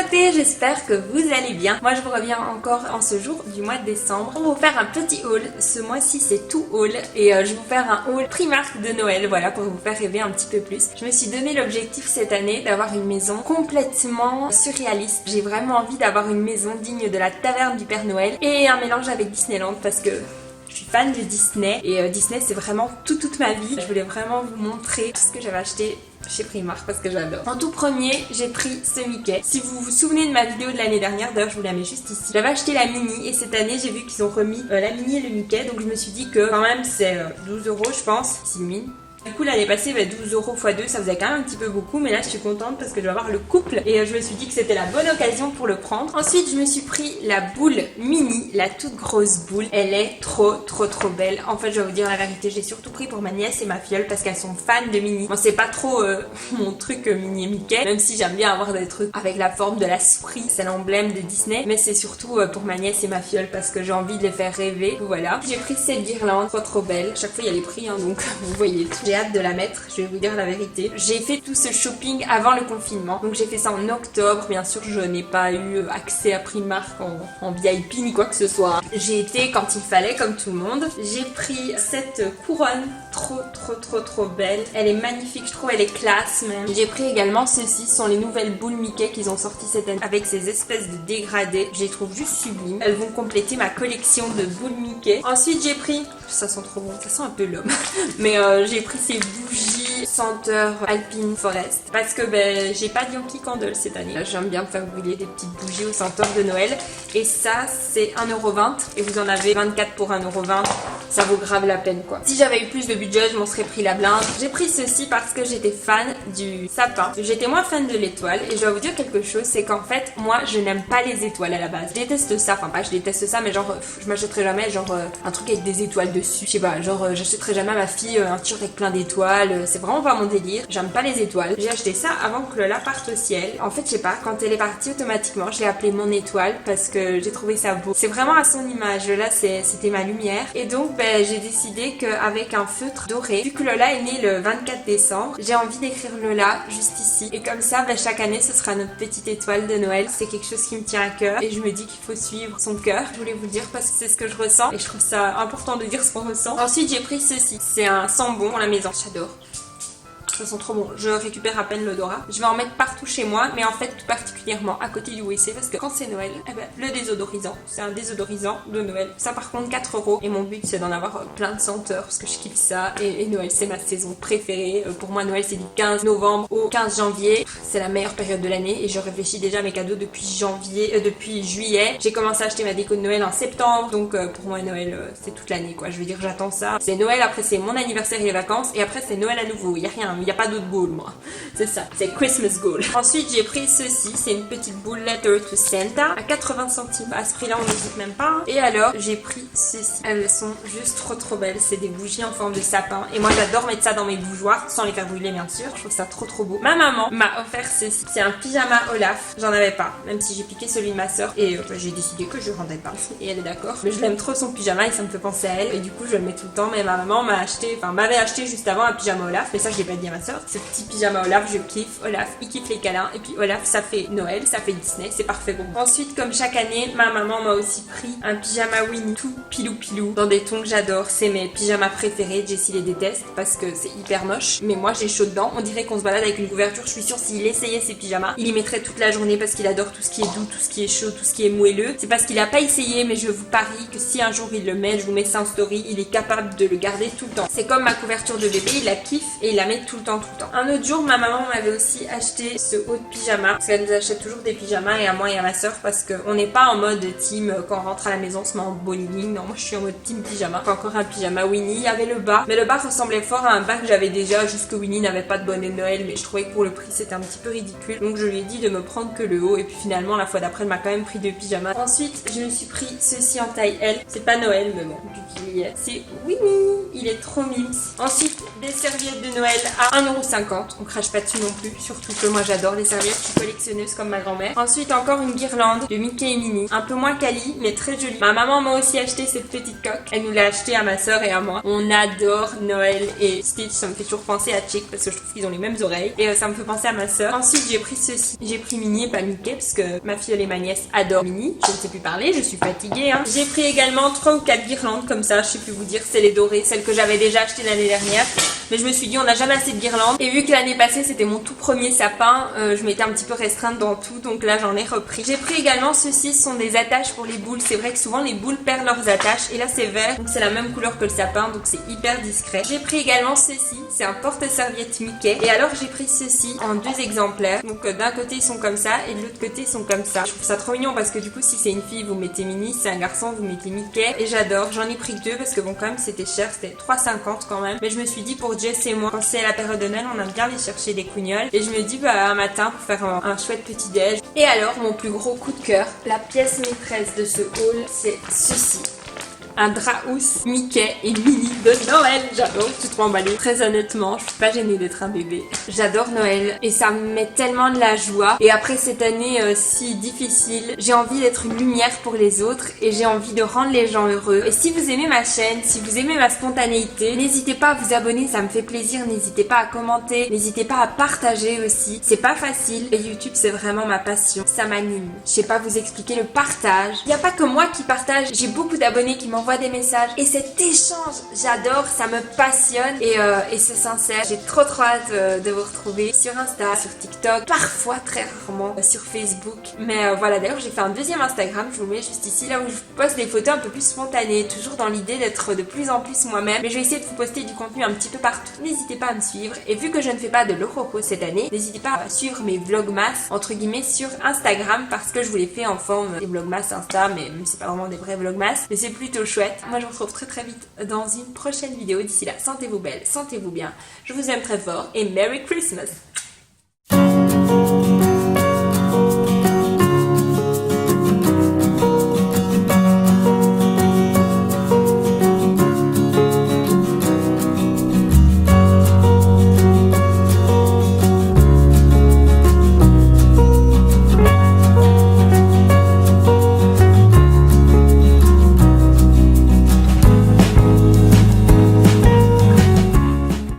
beauté, j'espère que vous allez bien. Moi je vous reviens encore en ce jour du mois de décembre pour vous faire un petit haul. Ce mois-ci c'est tout haul et je vais vous faire un haul Primark de Noël, voilà, pour vous faire rêver un petit peu plus. Je me suis donné l'objectif cette année d'avoir une maison complètement surréaliste. J'ai vraiment envie d'avoir une maison digne de la taverne du Père Noël et un mélange avec Disneyland parce que je suis fan de Disney et Disney c'est vraiment toute ma vie. Je voulais vraiment vous montrer tout ce que j'avais acheté chez Primark parce que j'adore. En tout premier, j'ai pris ce Mickey. Si vous vous souvenez de ma vidéo de l'année dernière, d'ailleurs je vous la mets juste ici, j'avais acheté la mini et cette année j'ai vu qu'ils ont remis la mini et le Mickey, donc je me suis dit que quand même c'est 12 € je pense, si le mine. Du coup l'année passée 12 € x 2 ça faisait quand même un petit peu beaucoup, mais là je suis contente parce que je vais avoir le couple et je me suis dit que c'était la bonne occasion pour le prendre. Ensuite je me suis pris la boule mini, la toute grosse boule. Elle est trop belle. En fait je vais vous dire la vérité, j'ai surtout pris pour ma nièce et ma filleule parce qu'elles sont fans de mini. Moi c'est pas trop mon truc mini et Mickey, même si j'aime bien avoir des trucs avec la forme de la souris, c'est l'emblème de Disney, mais c'est surtout pour ma nièce et ma filleule parce que j'ai envie de les faire rêver. Voilà, j'ai pris cette guirlande trop belle. Chaque fois il y a les prix hein, donc vous voyez tout. J'ai hâte de la mettre, je vais vous dire la vérité. J'ai fait tout ce shopping avant le confinement, donc j'ai fait ça en octobre. Bien sûr je n'ai pas eu accès à Primark en VIP ni quoi que ce soit. J'ai été quand il fallait comme tout le monde. J'ai pris cette couronne trop belle. Elle est magnifique, je trouve, elle est classe même. J'ai pris également ceci, ce sont les nouvelles boules Mickey qu'ils ont sorties cette année avec ces espèces de dégradés. Je les trouve juste sublimes. Elles vont compléter ma collection de boules Mickey. Ensuite j'ai pris, ça sent trop bon, ça sent un peu l'homme, mais j'ai pris ces bougies senteur Alpine Forest parce que j'ai pas de Yankee Candle cette année. J'aime bien me faire brûler des petites bougies aux senteurs de Noël et ça c'est 1,20 € et vous en avez 24 pour 1,20 €. Ça vaut grave la peine quoi. Si j'avais eu plus de budget je m'en serais pris la blinde. J'ai pris ceci parce que j'étais fan du sapin. J'étais moins fan de l'étoile et je dois vous dire quelque chose, c'est qu'en fait moi je n'aime pas les étoiles à la base. Je déteste ça, enfin pas je déteste ça mais genre je m'achèterai jamais genre un truc avec des étoiles dessus. Je sais pas, genre j'achèterai jamais à ma fille un t-shirt avec plein d'étoiles. C'est vraiment pas mon délire. J'aime pas les étoiles. J'ai acheté ça avant que Lola parte au ciel. En fait je sais pas, quand elle est partie automatiquement je l'ai appelé mon étoile parce que j'ai trouvé ça beau. C'est vraiment à son image. Là c'était ma lumière et donc j'ai décidé qu'avec un feutre doré, vu que Lola est née le 24 décembre, j'ai envie d'écrire Lola juste ici. Et comme ça, chaque année, ce sera notre petite étoile de Noël. C'est quelque chose qui me tient à cœur et je me dis qu'il faut suivre son cœur. Je voulais vous le dire parce que c'est ce que je ressens et je trouve ça important de dire ce qu'on ressent. Ensuite, j'ai pris ceci. C'est un sambon pour la maison. J'adore. Ça sent trop bon, je récupère à peine l'odorat. Je vais en mettre partout chez moi, mais en fait tout particulièrement à côté du WC parce que quand c'est Noël, le désodorisant, c'est un désodorisant de Noël. Ça par contre 4 € et mon but c'est d'en avoir plein de senteurs parce que je kiffe ça et Noël c'est ma saison préférée. Pour moi Noël c'est du 15 novembre au 15 janvier. C'est la meilleure période de l'année et je réfléchis déjà à mes cadeaux depuis depuis juillet. J'ai commencé à acheter ma déco de Noël en septembre, donc pour moi Noël c'est toute l'année quoi. Je veux dire j'attends ça. C'est Noël, après c'est mon anniversaire et les vacances et après c'est Noël à nouveau. Il y a rien. Il n'y a pas d'autre goal moi, c'est ça, c'est Christmas goal. Ensuite j'ai pris ceci, c'est une petite boule Letter to Santa à 80 centimes. À ce prix là on n'hésite même pas. Et alors j'ai pris ceci, elles sont juste trop belles, c'est des bougies en forme de sapin et moi j'adore mettre ça dans mes bougeoirs sans les faire brûler bien sûr. Je trouve ça trop beau. Ma maman m'a offert ceci, c'est un pyjama Olaf, j'en avais pas, même si j'ai piqué celui de ma soeur et j'ai décidé que je ne rendais pas et elle est d'accord, mais je l'aime trop son pyjama et ça me fait penser à elle et du coup je le mets tout le temps. Mais ma maman m'avait acheté juste avant un pyjama Olaf, mais ça je l'ai pas dit à ma soeur. Ce petit pyjama Olaf, je kiffe. Olaf, il kiffe les câlins. Et puis Olaf, ça fait Noël, ça fait Disney, c'est parfait pour moi. Ensuite, comme chaque année, ma maman m'a aussi pris un pyjama Winnie tout pilou dans des tons que j'adore. C'est mes pyjamas préférés. Jessie les déteste parce que c'est hyper moche. Mais moi, j'ai chaud dedans. On dirait qu'on se balade avec une couverture. Je suis sûre s'il essayait ses pyjamas, il y mettrait toute la journée parce qu'il adore tout ce qui est doux, tout ce qui est chaud, tout ce qui est moelleux. C'est parce qu'il a pas essayé, mais je vous parie que si un jour il le met, je vous mets ça en story, il est capable de le garder tout le temps. C'est comme ma couverture de bébé, il la kiffe et il la met tout le temps. Un autre jour, ma maman m'avait aussi acheté ce haut de pyjama parce qu'elle nous achète toujours des pyjamas et à moi et à ma soeur parce qu'on n'est pas en mode team quand on rentre à la maison on se met en bowling. Non, moi je suis en mode team pyjama. Encore un pyjama Winnie. Il y avait le bas, mais le bas ressemblait fort à un bas que j'avais déjà, juste que Winnie n'avait pas de bonnet de Noël, mais je trouvais que pour le prix c'était un petit peu ridicule, donc je lui ai dit de me prendre que le haut et puis finalement la fois d'après elle m'a quand même pris 2 pyjamas. Ensuite je me suis pris ceci en taille L, c'est pas Noël mais bon, vu qu'il y est, c'est Winnie, il est trop mimes. Ensuite des serviettes de Noël à 1,50€, on crache pas dessus non plus, surtout que moi j'adore les serviettes, je suis collectionneuse comme ma grand-mère. Ensuite encore une guirlande de Mickey et Minnie, un peu moins quali mais très jolie. Ma maman m'a aussi acheté cette petite coque, elle nous l'a acheté à ma soeur et à moi. On adore Noël et Stitch, ça me fait toujours penser à Chick parce que je trouve qu'ils ont les mêmes oreilles et ça me fait penser à ma soeur. Ensuite j'ai pris ceci, j'ai pris Minnie et pas Mickey parce que ma fille et ma nièce adorent Minnie. Je ne sais plus parler, je suis fatiguée hein. J'ai pris également 3 ou 4 guirlandes comme ça, je sais plus vous dire, c'est les dorées, celles que j'avais déjà achetées l'année dernière. Mais je me suis dit on n'a jamais assez de guirlandes et vu que l'année passée c'était mon tout premier sapin, je m'étais un petit peu restreinte dans tout, donc là j'en ai repris. J'ai pris également ceci, ce sont des attaches pour les boules. C'est vrai que souvent les boules perdent leurs attaches et là c'est vert, donc c'est la même couleur que le sapin, donc c'est hyper discret. J'ai pris également ceci, c'est un porte-serviette Mickey et alors j'ai pris ceci en 2 exemplaires. Donc d'un côté ils sont comme ça et de l'autre côté ils sont comme ça. Je trouve ça trop mignon parce que du coup si c'est une fille vous mettez Minnie, si c'est un garçon vous mettez Mickey et j'adore. J'en ai pris 2 parce que bon quand même c'était cher, c'était 3,50 quand même, mais je me suis dit pour Jess et moi, quand c'est la période de Noël on aime bien aller chercher des cougnoles et je me dis bah un matin pour faire un chouette petit déj. Et alors mon plus gros coup de cœur, la pièce maîtresse de ce haul, c'est ceci. Un drap housse Mickey et Minnie de Noël. J'adore, je suis trop emballée. Très honnêtement, je suis pas gênée d'être un bébé. J'adore Noël et ça me met tellement de la joie. Et après cette année si difficile, j'ai envie d'être une lumière pour les autres et j'ai envie de rendre les gens heureux. Et si vous aimez ma chaîne, si vous aimez ma spontanéité, n'hésitez pas à vous abonner, ça me fait plaisir. N'hésitez pas à commenter, n'hésitez pas à partager aussi. C'est pas facile et YouTube c'est vraiment ma passion. Ça m'anime. Je sais pas vous expliquer le partage. Il n'y a pas que moi qui partage, j'ai beaucoup d'abonnés qui m'envoient des messages et cet échange j'adore, ça me passionne et c'est sincère. J'ai trop hâte de vous retrouver sur Insta, sur TikTok, parfois très rarement sur Facebook, mais voilà. D'ailleurs j'ai fait un deuxième Instagram, je vous mets juste ici, là où je poste des photos un peu plus spontanées, toujours dans l'idée d'être de plus en plus moi-même, mais je vais essayer de vous poster du contenu un petit peu partout. N'hésitez pas à me suivre et vu que je ne fais pas de l'Euroco cette année, n'hésitez pas à suivre mes vlogmas entre guillemets sur Instagram parce que je vous les fais en forme des vlogmas Insta, mais c'est pas vraiment des vrais vlogmas, mais c'est plutôt chouette. Moi je vous retrouve très vite dans une prochaine vidéo. D'ici là, sentez-vous belle, sentez-vous bien. Je vous aime très fort et Merry Christmas!